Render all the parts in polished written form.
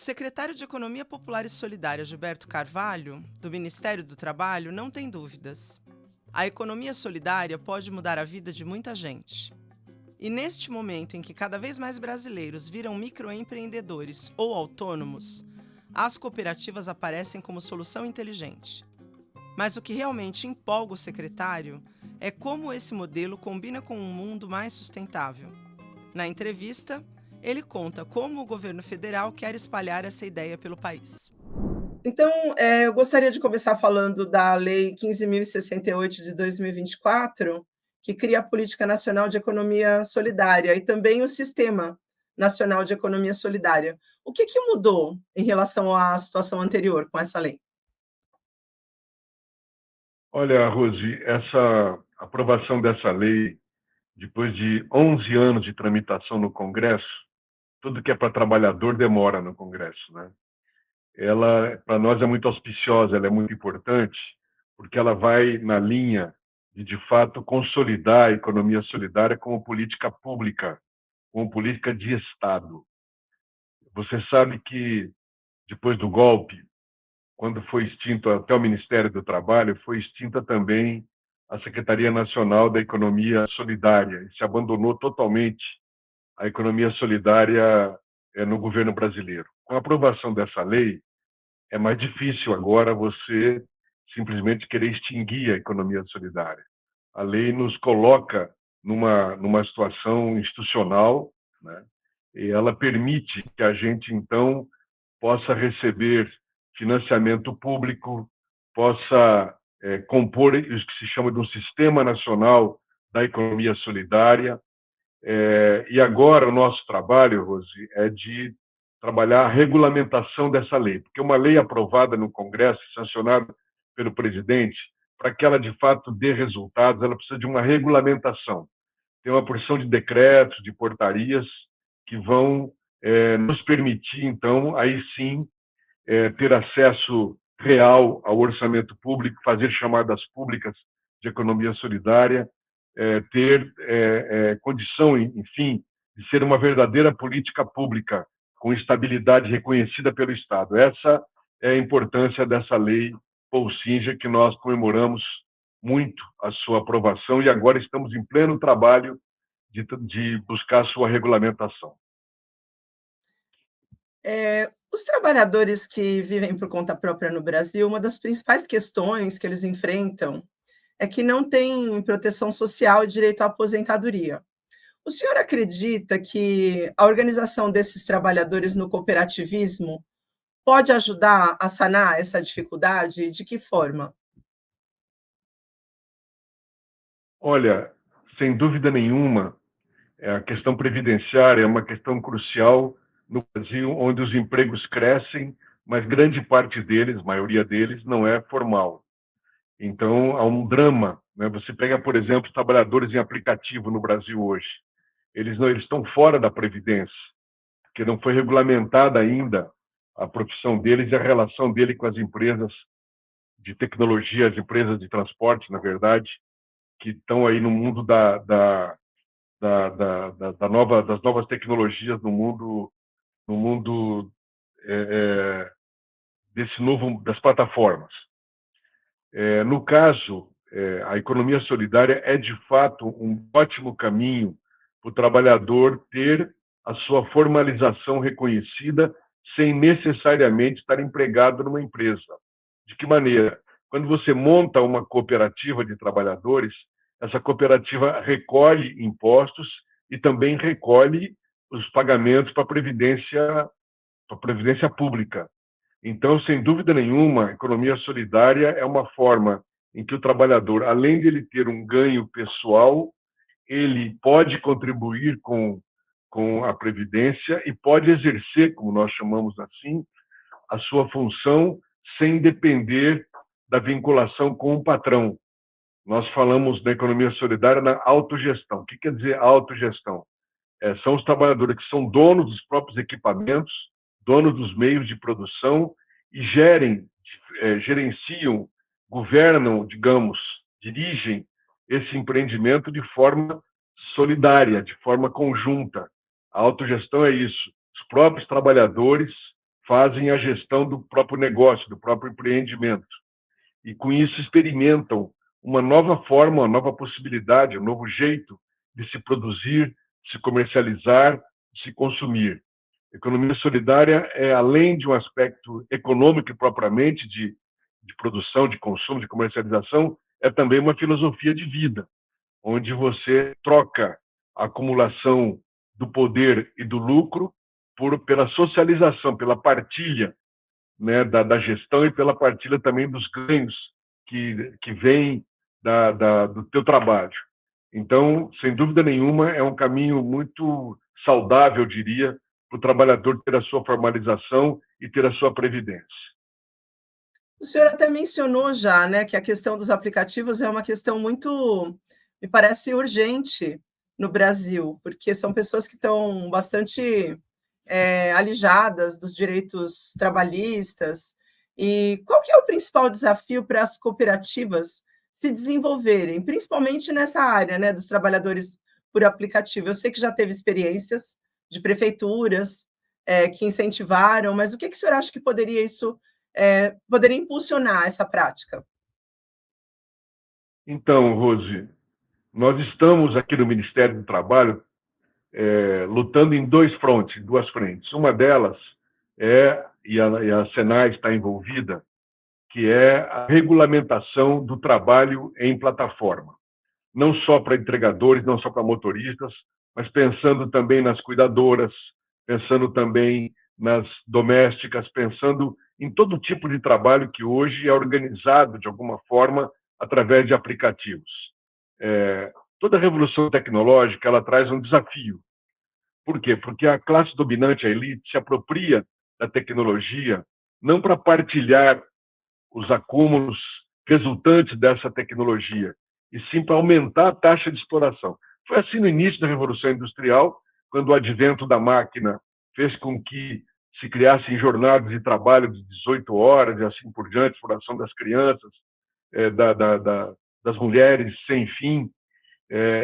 O secretário de Economia Popular e Solidária, Gilberto Carvalho, do Ministério do Trabalho, não tem dúvidas. A economia solidária pode mudar a vida de muita gente. E neste momento em que cada vez mais brasileiros viram microempreendedores ou autônomos, as cooperativas aparecem como solução inteligente. Mas o que realmente empolga o secretário é como esse modelo combina com um mundo mais sustentável. Na entrevista, ele conta como o governo federal quer espalhar essa ideia pelo país. Então, eu gostaria de começar falando da Lei 15.068 de 2024, que cria a Política Nacional de Economia Solidária e também o Sistema Nacional de Economia Solidária. O que mudou em relação à situação anterior com essa lei? Olha, Rose, essa aprovação dessa lei, depois de 11 anos de tramitação no Congresso, tudo que é para trabalhador demora no Congresso, né? Ela, para nós, é muito auspiciosa, ela é muito importante, porque ela vai na linha de fato, consolidar a economia solidária como política pública, como política de Estado. Você sabe que, depois do golpe, quando foi extinto até o Ministério do Trabalho, foi extinta também a Secretaria Nacional da Economia Solidária, e se abandonou totalmente a economia solidária no governo brasileiro. Com a aprovação dessa lei, é mais difícil agora você simplesmente querer extinguir a economia solidária. A lei nos coloca numa situação institucional, né? E ela permite que a gente, então, possa receber financiamento público, possa compor o que se chama de um Sistema Nacional da Economia Solidária. E agora o nosso trabalho, Rose, é de trabalhar a regulamentação dessa lei, porque uma lei aprovada no Congresso, sancionada pelo presidente, para que ela de fato dê resultados, ela precisa de uma regulamentação. Tem uma porção de decretos, de portarias que vão nos permitir, então, aí sim, ter acesso real ao orçamento público, fazer chamadas públicas de economia solidária, ter condição, enfim, de ser uma verdadeira política pública com estabilidade reconhecida pelo Estado. Essa é a importância dessa lei Paul Singer, que nós comemoramos muito a sua aprovação e agora estamos em pleno trabalho de buscar a sua regulamentação. Os trabalhadores que vivem por conta própria no Brasil, uma das principais questões que eles enfrentam é que não têm proteção social e direito à aposentadoria. O senhor acredita que a organização desses trabalhadores no cooperativismo pode ajudar a sanar essa dificuldade? E de que forma? Olha, sem dúvida nenhuma, a questão previdenciária é uma questão crucial no Brasil, onde os empregos crescem, mas grande parte deles, maioria deles, não é formal. Então, há um drama, né? Você pega, por exemplo, os trabalhadores em aplicativo no Brasil hoje. Eles estão fora da Previdência, porque não foi regulamentada ainda a profissão deles e a relação dele com as empresas de tecnologia, as empresas de transporte, na verdade, que estão aí no mundo das novas tecnologias, no mundo desse novo das plataformas. No caso, a economia solidária é de fato um ótimo caminho para o trabalhador ter a sua formalização reconhecida sem necessariamente estar empregado numa empresa. De que maneira? Quando você monta uma cooperativa de trabalhadores, essa cooperativa recolhe impostos e também recolhe os pagamentos para a previdência pública. Então, sem dúvida nenhuma, a economia solidária é uma forma em que o trabalhador, além de ele ter um ganho pessoal, ele pode contribuir com a previdência e pode exercer, como nós chamamos assim, a sua função sem depender da vinculação com o patrão. Nós falamos da economia solidária na autogestão. O que quer dizer autogestão? São os trabalhadores que são donos dos próprios equipamentos, donos dos meios de produção e gerenciam, governam, digamos, dirigem esse empreendimento de forma solidária, de forma conjunta. A autogestão é isso. Os próprios trabalhadores fazem a gestão do próprio negócio, do próprio empreendimento. E com isso experimentam uma nova forma, uma nova possibilidade, um novo jeito de se produzir, de se comercializar, de se consumir. Economia solidária é, além de um aspecto econômico propriamente, de produção, de consumo, de comercialização, é também uma filosofia de vida, onde você troca a acumulação do poder e do lucro pela socialização, pela partilha, né, da gestão e pela partilha também dos ganhos que vêm do teu trabalho. Então, sem dúvida nenhuma, é um caminho muito saudável, eu diria, para o trabalhador ter a sua formalização e ter a sua previdência. O senhor até mencionou já, né, que a questão dos aplicativos é uma questão muito, me parece, urgente no Brasil, porque são pessoas que estão bastante alijadas dos direitos trabalhistas. E qual que é o principal desafio para as cooperativas se desenvolverem, principalmente nessa área, né, dos trabalhadores por aplicativo? Eu sei que já teve experiências de prefeituras que incentivaram, mas o que que o senhor acha que poderia impulsionar essa prática? Então, Rose, nós estamos aqui no Ministério do Trabalho lutando em duas frentes. Uma delas e a Senai está envolvida, que é a regulamentação do trabalho em plataforma. Não só para entregadores, não só para motoristas, mas pensando também nas cuidadoras, pensando também nas domésticas, pensando em todo tipo de trabalho que hoje é organizado de alguma forma através de aplicativos. Toda revolução tecnológica ela traz um desafio. Por quê? Porque a classe dominante, a elite, se apropria da tecnologia não para partilhar os acúmulos resultantes dessa tecnologia, e sim para aumentar a taxa de exploração. Foi assim no início da Revolução Industrial, quando o advento da máquina fez com que se criassem jornadas de trabalho de 18 horas e assim por diante, exploração das crianças, das mulheres sem fim.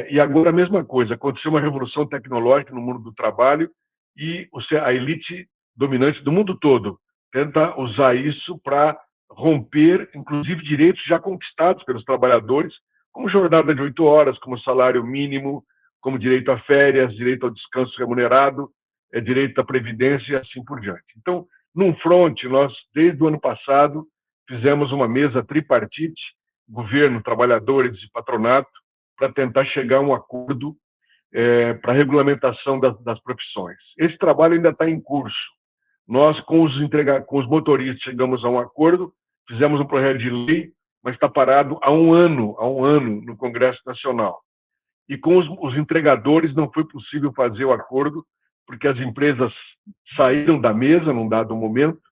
E agora a mesma coisa, aconteceu uma revolução tecnológica no mundo do trabalho e a elite dominante do mundo todo tenta usar isso para romper, inclusive, direitos já conquistados pelos trabalhadores, como jornada de 8 horas, como salário mínimo, como direito a férias, direito ao descanso remunerado, direito à previdência e assim por diante. Então, num fronte, nós, desde o ano passado, fizemos uma mesa tripartite, governo, trabalhadores e patronato, para tentar chegar a um acordo para a regulamentação das profissões. Esse trabalho ainda está em curso. Nós, com os motoristas, chegamos a um acordo, fizemos um projeto de lei, mas está parado há um ano no Congresso Nacional. E com os entregadores não foi possível fazer o acordo, porque as empresas saíram da mesa num dado momento,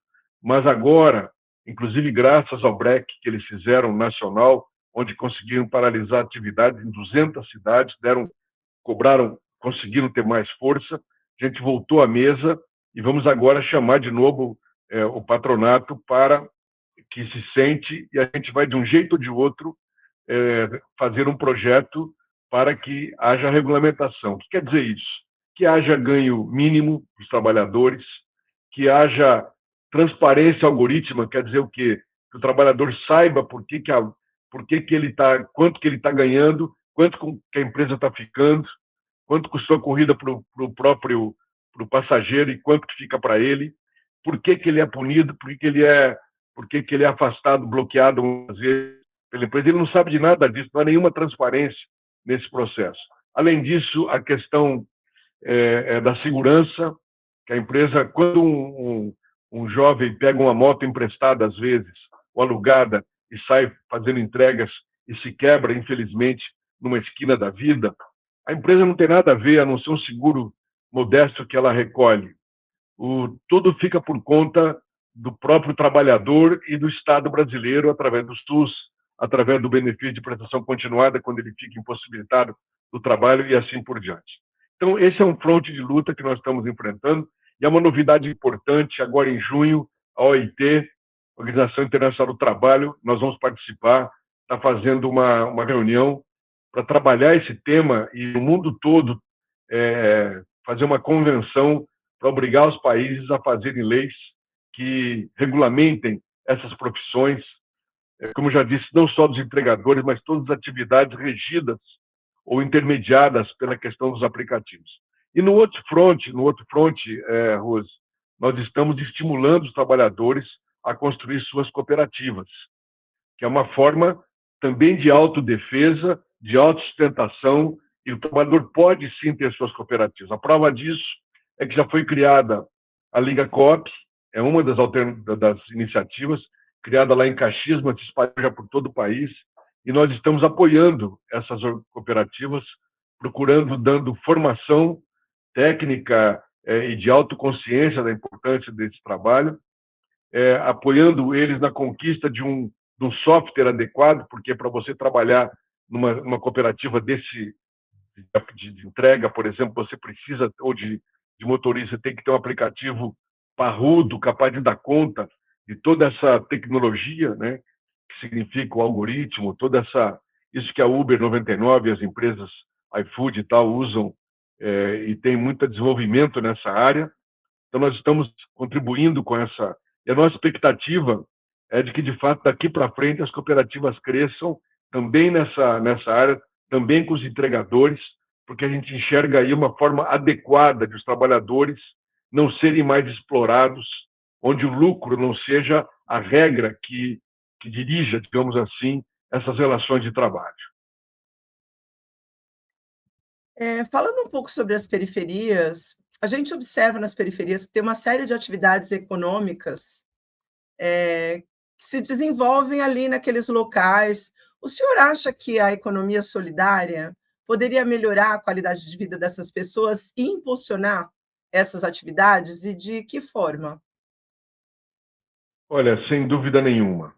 mas agora, inclusive graças ao break que eles fizeram nacional, onde conseguiram paralisar atividades em 200 cidades, conseguiram ter mais força, a gente voltou à mesa e vamos agora chamar de novo o patronato para que se sente e a gente vai, de um jeito ou de outro, fazer um projeto para que haja regulamentação. O que quer dizer isso? Que haja ganho mínimo dos trabalhadores, que haja transparência algorítmica, quer dizer o quê? Que o trabalhador saiba quanto que ele está ganhando, quanto que a empresa está ficando, quanto custou a corrida para o próprio passageiro e quanto que fica para ele, por que ele é punido, por que ele é afastado, bloqueado às vezes pela empresa. Ele não sabe de nada disso, não há nenhuma transparência nesse processo. Além disso, a questão da segurança, que a empresa, quando um jovem pega uma moto emprestada, às vezes, ou alugada, e sai fazendo entregas e se quebra, infelizmente, numa esquina da vida, a empresa não tem nada a ver, a não ser um seguro modesto que ela recolhe. Tudo fica por conta do próprio trabalhador e do Estado brasileiro, através do SUS, através do benefício de prestação continuada, quando ele fica impossibilitado do trabalho e assim por diante. Então, esse é um fronte de luta que nós estamos enfrentando e é uma novidade importante. Agora, em junho, a OIT, Organização Internacional do Trabalho, nós vamos participar, está fazendo uma reunião para trabalhar esse tema e no mundo todo fazer uma convenção para obrigar os países a fazerem leis que regulamentem essas profissões, como já disse, não só dos entregadores, mas todas as atividades regidas ou intermediadas pela questão dos aplicativos. E no outro fronte, Rose, nós estamos estimulando os trabalhadores a construir suas cooperativas, que é uma forma também de autodefesa, de autossustentação, e o trabalhador pode sim ter suas cooperativas. A prova disso é que já foi criada a Liga Coop, é uma das iniciativas, criada lá em Caxias, mas se espalhou já por todo o país, e nós estamos apoiando essas cooperativas, procurando, dando formação técnica e de autoconsciência da importância desse trabalho, apoiando eles na conquista de um software adequado, porque para você trabalhar numa cooperativa de entrega, por exemplo, você precisa, ou de motorista, tem que ter um aplicativo parrudo, capaz de dar conta de toda essa tecnologia, né, que significa o algoritmo, isso que a Uber 99 e as empresas iFood e tal usam, e tem muito desenvolvimento nessa área. Então, nós estamos contribuindo com essa. E a nossa expectativa é de que, de fato, daqui para frente, as cooperativas cresçam também nessa área, também com os entregadores, porque a gente enxerga aí uma forma adequada de os trabalhadores não serem mais explorados, onde o lucro não seja a regra que dirija, digamos assim, essas relações de trabalho. Falando um pouco sobre as periferias, a gente observa nas periferias que tem uma série de atividades econômicas, que se desenvolvem ali naqueles locais. O senhor acha que a economia solidária poderia melhorar a qualidade de vida dessas pessoas e impulsionar essas atividades, e de que forma? Olha, sem dúvida nenhuma.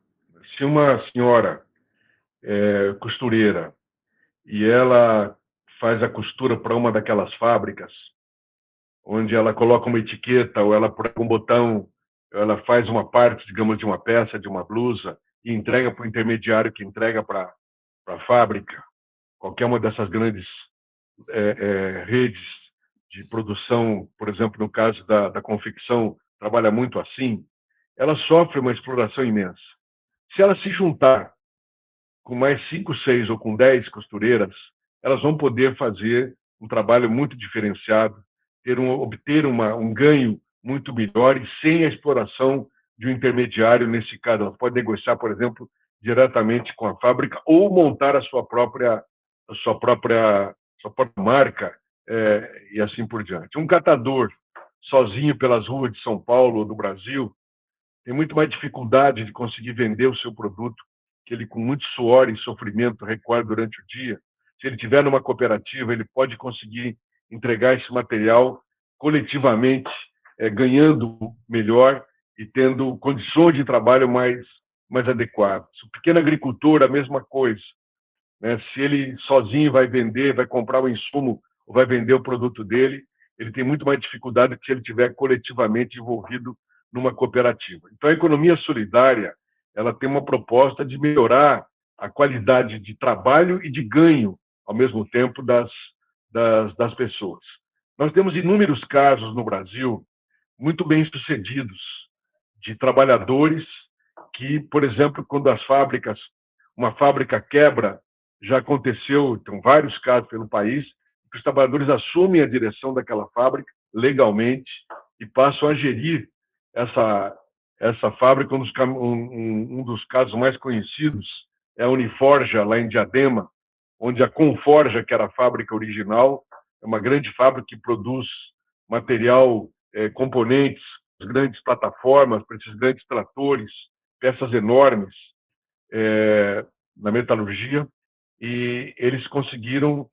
Se uma senhora costureira e ela faz a costura para uma daquelas fábricas, onde ela coloca uma etiqueta ou ela prega um botão, ela faz uma parte, digamos, de uma peça, de uma blusa, e entrega para o intermediário que entrega para a fábrica, qualquer uma dessas grandes redes de produção, por exemplo, no caso da confecção, trabalha muito assim, ela sofre uma exploração imensa. Se ela se juntar com mais 5, 6 ou com 10 costureiras, elas vão poder fazer um trabalho muito diferenciado, obter um ganho muito melhor e sem a exploração de um intermediário nesse caso. Ela pode negociar, por exemplo, diretamente com a fábrica ou montar a sua própria marca, e assim por diante. Um catador sozinho pelas ruas de São Paulo ou do Brasil tem muito mais dificuldade de conseguir vender o seu produto, que ele, com muito suor e sofrimento, recolhe durante o dia. Se ele tiver numa cooperativa, ele pode conseguir entregar esse material coletivamente, ganhando melhor e tendo condições de trabalho mais adequadas. O pequeno agricultor, a mesma coisa, né? Se ele sozinho vai vender, vai comprar o insumo ou vai vender o produto dele, ele tem muito mais dificuldade que se ele estiver coletivamente envolvido numa cooperativa. Então, a economia solidária, ela tem uma proposta de melhorar a qualidade de trabalho e de ganho, ao mesmo tempo, das pessoas. Nós temos inúmeros casos no Brasil muito bem-sucedidos de trabalhadores que, por exemplo, quando uma fábrica quebra, já aconteceu, tem vários casos pelo país, que os trabalhadores assumem a direção daquela fábrica legalmente e passam a gerir essa fábrica. Um dos casos mais conhecidos é a Uniforja, lá em Diadema, onde a Conforja, que era a fábrica original, é uma grande fábrica que produz material, componentes, grandes plataformas para esses grandes tratores, peças enormes, na metalurgia, e eles conseguiram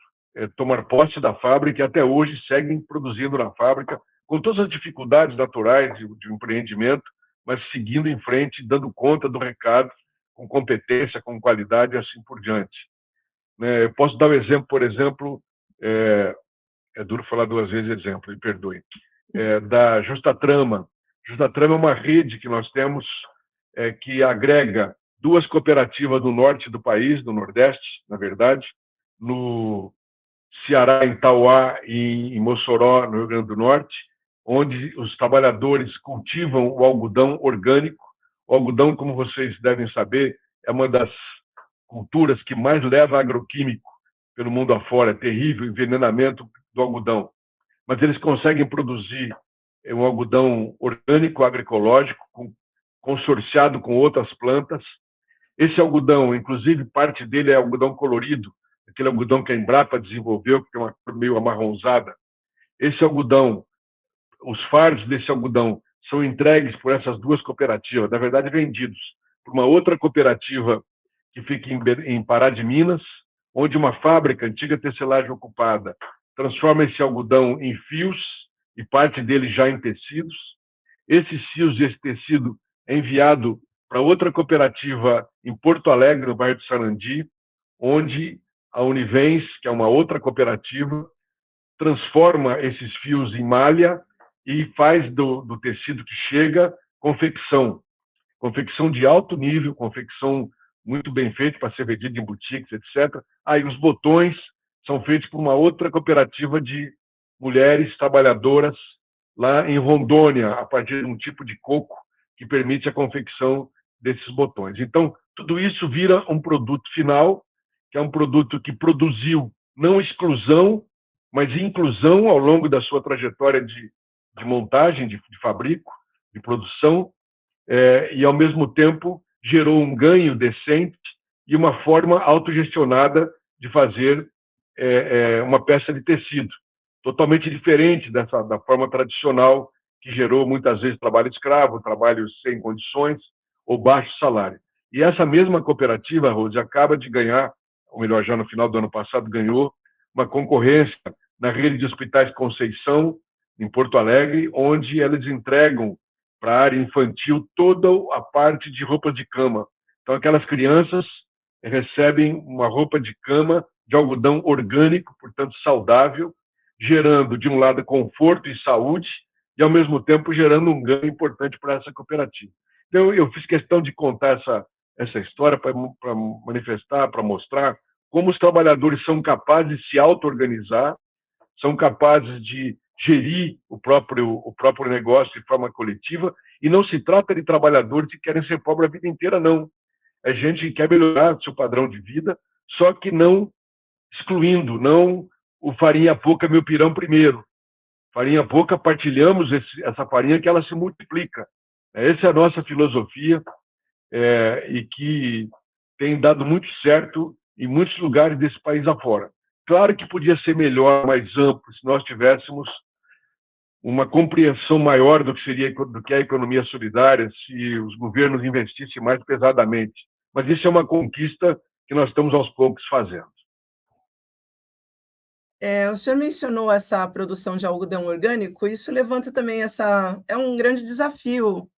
tomar posse da fábrica e até hoje seguem produzindo na fábrica, com todas as dificuldades naturais de um empreendimento, mas seguindo em frente, dando conta do recado, com competência, com qualidade e assim por diante. Eu posso dar um exemplo, por exemplo, é duro falar duas vezes exemplo, me perdoe, da Justa Trama. Justa Trama é uma rede que nós temos que agrega duas cooperativas do norte do país, do Nordeste, na verdade, no Ceará, em Tauá e em Mossoró, no Rio Grande do Norte, onde os trabalhadores cultivam o algodão orgânico. O algodão, como vocês devem saber, é uma das culturas que mais leva agroquímico pelo mundo afora. É terrível o envenenamento do algodão. Mas eles conseguem produzir um algodão orgânico, agroecológico, consorciado com outras plantas. Esse algodão, inclusive, parte dele é algodão colorido, aquele algodão que a Embrapa desenvolveu, que tem uma cor meio amarronzada. Esse algodão, os fardos desse algodão são entregues por essas duas cooperativas, na verdade vendidos por uma outra cooperativa que fica em Pará de Minas, onde uma fábrica, antiga tecelagem ocupada, transforma esse algodão em fios e parte dele já em tecidos. Esses fios e esse tecido é enviado para outra cooperativa em Porto Alegre, no bairro de Sarandi, onde a Univens, que é uma outra cooperativa, transforma esses fios em malha e faz do tecido que chega confecção. Confecção de alto nível, confecção muito bem feita para ser vendida em boutiques, etc. Aí os botões são feitos por uma outra cooperativa de mulheres trabalhadoras lá em Rondônia, a partir de um tipo de coco que permite a confecção desses botões. Então, tudo isso vira um produto final, que é um produto que produziu não exclusão, mas inclusão ao longo da sua trajetória de montagem, de fabrico, de produção, e, ao mesmo tempo, gerou um ganho decente e uma forma autogestionada de fazer uma peça de tecido, totalmente diferente da forma tradicional, que gerou muitas vezes trabalho escravo, trabalho sem condições ou baixo salário. E essa mesma cooperativa, Rose, acaba de ganhar, ou melhor, já no final do ano passado, ganhou uma concorrência na rede de hospitais Conceição, em Porto Alegre, onde eles entregam para a área infantil toda a parte de roupas de cama. Então, aquelas crianças recebem uma roupa de cama de algodão orgânico, portanto saudável, gerando, de um lado, conforto e saúde, e, ao mesmo tempo, gerando um ganho importante para essa cooperativa. Então, eu fiz questão de contar essa história para manifestar, para mostrar como os trabalhadores são capazes de se auto-organizar, são capazes de gerir o próprio negócio de forma coletiva, e não se trata de trabalhadores que querem ser pobres a vida inteira, não. É gente que quer melhorar seu padrão de vida, só que não excluindo, não o farinha pouca, meu pirão primeiro. Farinha pouca, partilhamos essa farinha que ela se multiplica. Essa é a nossa filosofia, e que tem dado muito certo em muitos lugares desse país afora. Claro que podia ser melhor, mais amplo, se nós tivéssemos uma compreensão maior do que é a economia solidária, se os governos investissem mais pesadamente. Mas isso é uma conquista que nós estamos aos poucos fazendo. O senhor mencionou essa produção de algodão orgânico, isso levanta também é um grande desafio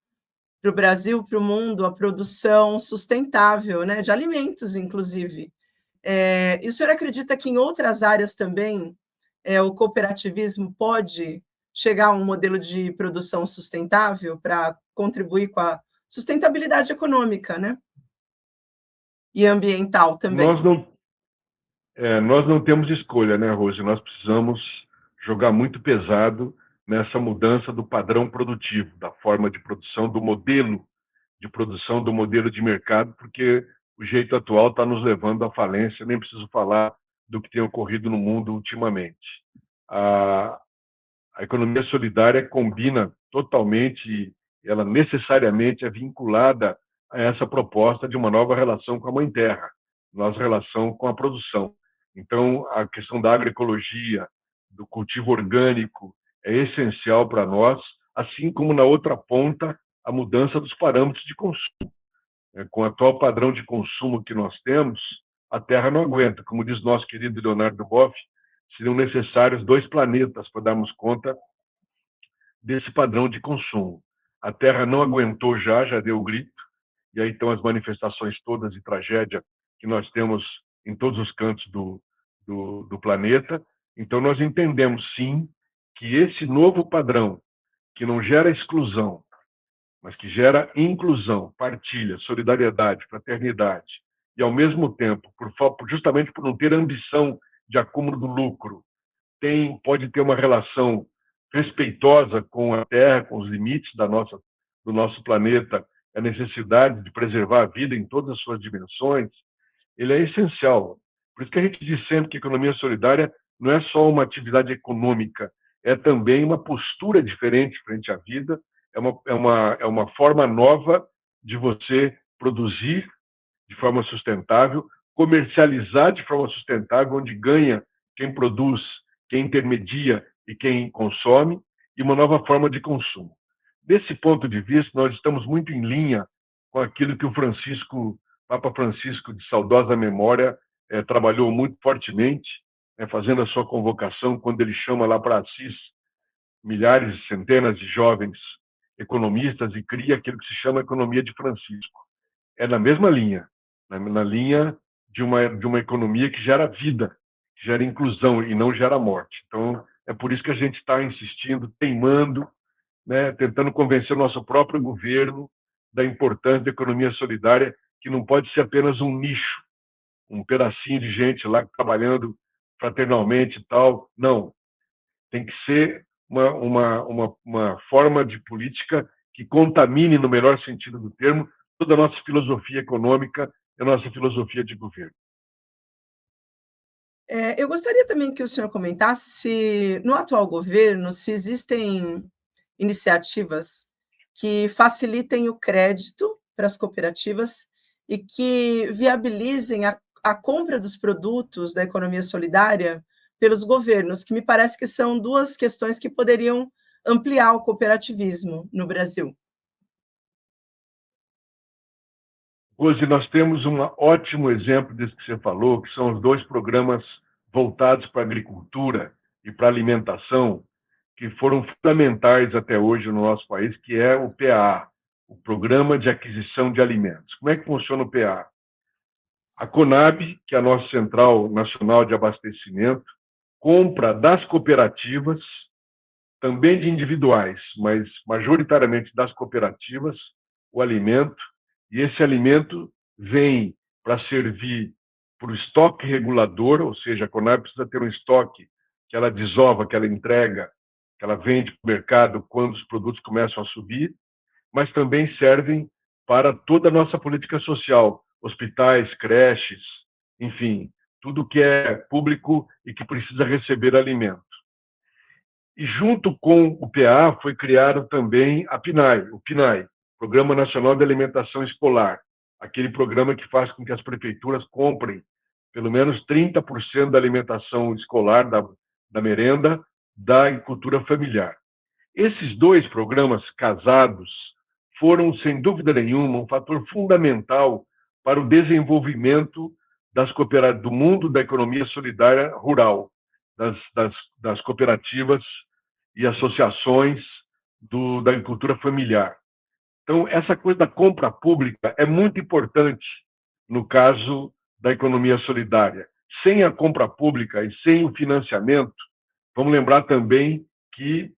para o Brasil, para o mundo, a produção sustentável, né, de alimentos, inclusive. E o senhor acredita que em outras áreas também, o cooperativismo pode chegar a um modelo de produção sustentável para contribuir com a sustentabilidade econômica, né? E ambiental também? Nós não temos escolha, né, Rose? Nós precisamos jogar muito pesado nessa mudança do padrão produtivo, da forma de produção, do modelo de produção, do modelo de mercado, porque o jeito atual está nos levando à falência. Nem preciso falar do que tem ocorrido no mundo ultimamente. A economia solidária combina totalmente, ela necessariamente é vinculada a essa proposta de uma nova relação com a Mãe Terra, nossa relação com a produção. Então, a questão da agroecologia, do cultivo orgânico, é essencial para nós, assim como na outra ponta, a mudança dos parâmetros de consumo. Com o atual padrão de consumo que nós temos, a Terra não aguenta. Como diz nosso querido Leonardo Boff, seriam necessários 2 planetas para darmos conta desse padrão de consumo. A Terra não aguentou já deu o grito, e aí estão as manifestações todas de tragédia que nós temos em todos os cantos do planeta. Então, nós entendemos, sim, que esse novo padrão, que não gera exclusão, mas que gera inclusão, partilha, solidariedade, fraternidade, e, ao mesmo tempo, justamente por não ter ambição de acúmulo do lucro, pode ter uma relação respeitosa com a Terra, com os limites do nosso planeta, a necessidade de preservar a vida em todas as suas dimensões, ele é essencial. Por isso que a gente diz sempre que a economia solidária não é só uma atividade econômica, é também uma postura diferente frente à vida, é uma forma nova de você produzir de forma sustentável, comercializar de forma sustentável, onde ganha quem produz, quem intermedia e quem consome, e uma nova forma de consumo. Desse ponto de vista, nós estamos muito em linha com aquilo que Papa Francisco, de saudosa memória, trabalhou muito fortemente, fazendo a sua convocação, quando ele chama lá para Assis milhares, centenas de jovens economistas e cria aquilo que se chama Economia de Francisco. É na mesma linha, na linha de uma economia que gera vida, que gera inclusão e não gera morte. Então, é por isso que a gente está insistindo, teimando, né, tentando convencer o nosso próprio governo da importância da economia solidária, que não pode ser apenas um nicho, um pedacinho de gente lá trabalhando fraternalmente e tal. Não, tem que ser uma forma de política que contamine, no melhor sentido do termo, toda a nossa filosofia econômica e a nossa filosofia de governo. Eu gostaria também que o senhor comentasse se, no atual governo, se existem iniciativas que facilitem o crédito para as cooperativas e que viabilizem a compra dos produtos da economia solidária pelos governos, que me parece que são duas questões que poderiam ampliar o cooperativismo no Brasil. Hoje nós temos um ótimo exemplo disso que você falou, que são os dois programas voltados para a agricultura e para a alimentação, que foram fundamentais até hoje no nosso país, que é o PAA, o Programa de Aquisição de Alimentos. Como é que funciona o PAA? A Conab, que é a nossa Central Nacional de Abastecimento, compra das cooperativas, também de individuais, mas majoritariamente das cooperativas, o alimento, e esse alimento vem para servir para o estoque regulador, ou seja, a Conab precisa ter um estoque que ela desova, que ela entrega, que ela vende para o mercado quando os produtos começam a subir, mas também servem para toda a nossa política social, hospitais, creches, enfim, tudo que é público e que precisa receber alimento. E junto com o PA foi criado também o PNAE, Programa Nacional de Alimentação Escolar, aquele programa que faz com que as prefeituras comprem pelo menos 30% da alimentação escolar, da merenda, da agricultura familiar. Esses dois programas casados foram, sem dúvida nenhuma, um fator fundamental para o desenvolvimento do mundo da economia solidária rural, das cooperativas e associações da agricultura familiar. Então, essa coisa da compra pública é muito importante no caso da economia solidária. Sem a compra pública e sem o financiamento, vamos lembrar também que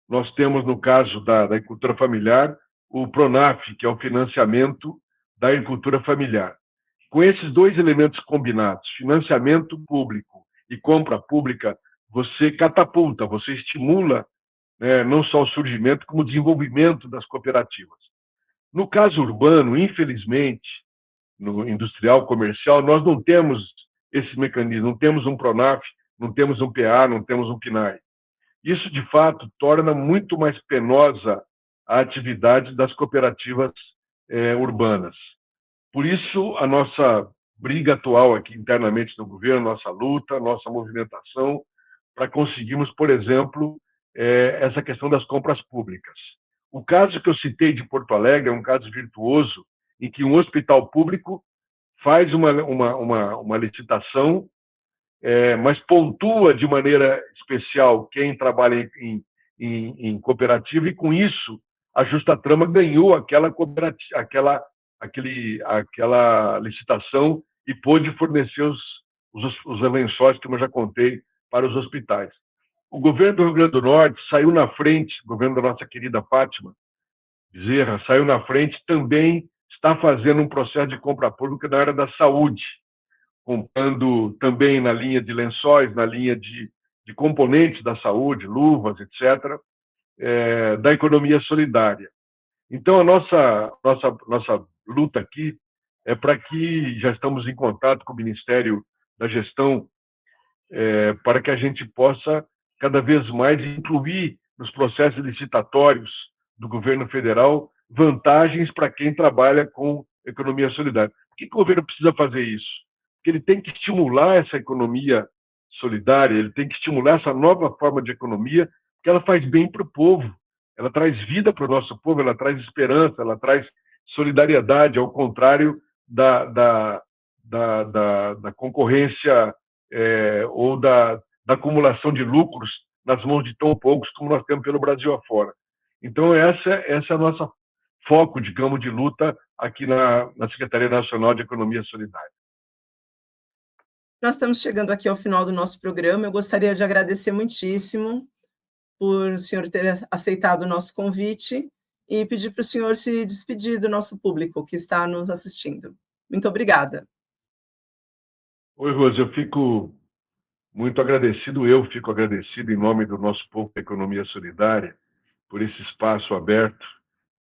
nós temos, no caso da agricultura familiar, o PRONAF, que é o financiamento da agricultura familiar. Com esses dois elementos combinados, financiamento público e compra pública, você catapulta, você estimula, né, não só o surgimento, como o desenvolvimento das cooperativas. No caso urbano, infelizmente, no industrial, comercial, nós não temos esse mecanismo, não temos um PRONAF, não temos um PA, não temos um PNAE. Isso, de fato, torna muito mais penosa a atividade das cooperativas urbanas. Por isso, a nossa briga atual aqui internamente no governo, nossa luta, nossa movimentação, para conseguirmos, por exemplo, essa questão das compras públicas. O caso que eu citei de Porto Alegre é um caso virtuoso em que um hospital público faz uma licitação, mas pontua de maneira especial quem trabalha em cooperativa, e com isso a Justa Trama ganhou aquela licitação e pôde fornecer os lençóis, que eu já contei, para os hospitais. O governo do Rio Grande do Norte saiu na frente, o governo da nossa querida Fátima Bezerra saiu na frente, também está fazendo um processo de compra pública na área da saúde, comprando também na linha de lençóis, na linha de componentes da saúde, luvas, etc., da economia solidária. Então, a nossa luta aqui é para que, já estamos em contato com o Ministério da Gestão, para que a gente possa cada vez mais incluir nos processos licitatórios do governo federal vantagens para quem trabalha com economia solidária. Por que o governo precisa fazer isso? Porque ele tem que estimular essa economia solidária, ele tem que estimular essa nova forma de economia, porque ela faz bem para o povo, ela traz vida para o nosso povo, ela traz esperança, ela traz solidariedade, ao contrário da concorrência ou da acumulação de lucros nas mãos de tão poucos como nós temos pelo Brasil afora. Então, essa é a nossa foco, digamos, de luta aqui na Secretaria Nacional de Economia Solidária. Nós estamos chegando aqui ao final do nosso programa. Eu gostaria de agradecer muitíssimo por o senhor ter aceitado o nosso convite e pedir para o senhor se despedir do nosso público que está nos assistindo. Muito obrigada. Oi, Rose, eu fico agradecido em nome do nosso povo da Economia Solidária por esse espaço aberto.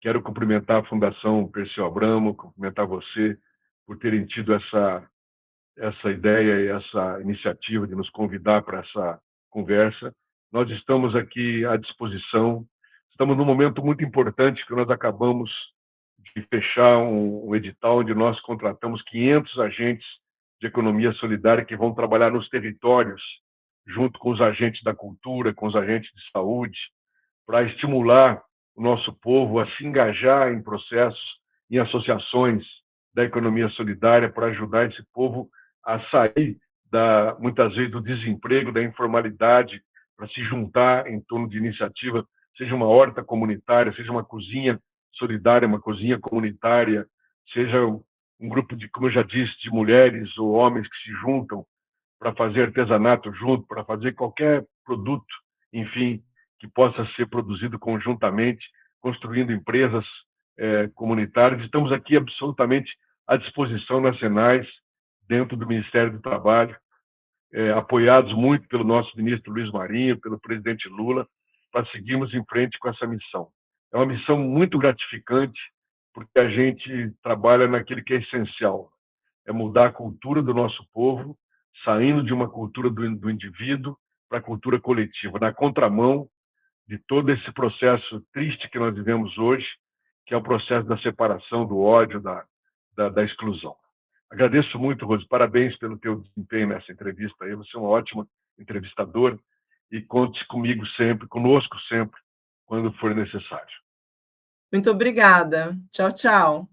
Quero cumprimentar a Fundação Perseu Abramo, cumprimentar você por terem tido essa ideia e essa iniciativa de nos convidar para essa conversa. Nós estamos aqui à disposição. Estamos num momento muito importante que nós acabamos de fechar um edital onde nós contratamos 500 agentes de economia solidária que vão trabalhar nos territórios, junto com os agentes da cultura, com os agentes de saúde, para estimular o nosso povo a se engajar em processos, em associações da economia solidária, para ajudar esse povo a sair, muitas vezes, do desemprego, da informalidade, para se juntar em torno de iniciativas, seja uma horta comunitária, seja uma cozinha solidária, uma cozinha comunitária, seja um grupo de, como eu já disse, de mulheres ou homens que se juntam para fazer artesanato junto, para fazer qualquer produto, enfim, que possa ser produzido conjuntamente, construindo empresas comunitárias. Estamos aqui absolutamente à disposição nas Senais, dentro do Ministério do Trabalho, apoiados muito pelo nosso ministro Luiz Marinho, pelo presidente Lula, para seguirmos em frente com essa missão. É uma missão muito gratificante, porque a gente trabalha naquilo que é essencial, é mudar a cultura do nosso povo, saindo de uma cultura do indivíduo para a cultura coletiva, na contramão de todo esse processo triste que nós vivemos hoje, que é o processo da separação, do ódio, da exclusão. Agradeço muito, Rose, parabéns pelo teu desempenho nessa entrevista. Você é uma ótima entrevistadora e conte comigo sempre, conosco sempre, quando for necessário. Muito obrigada. Tchau, tchau.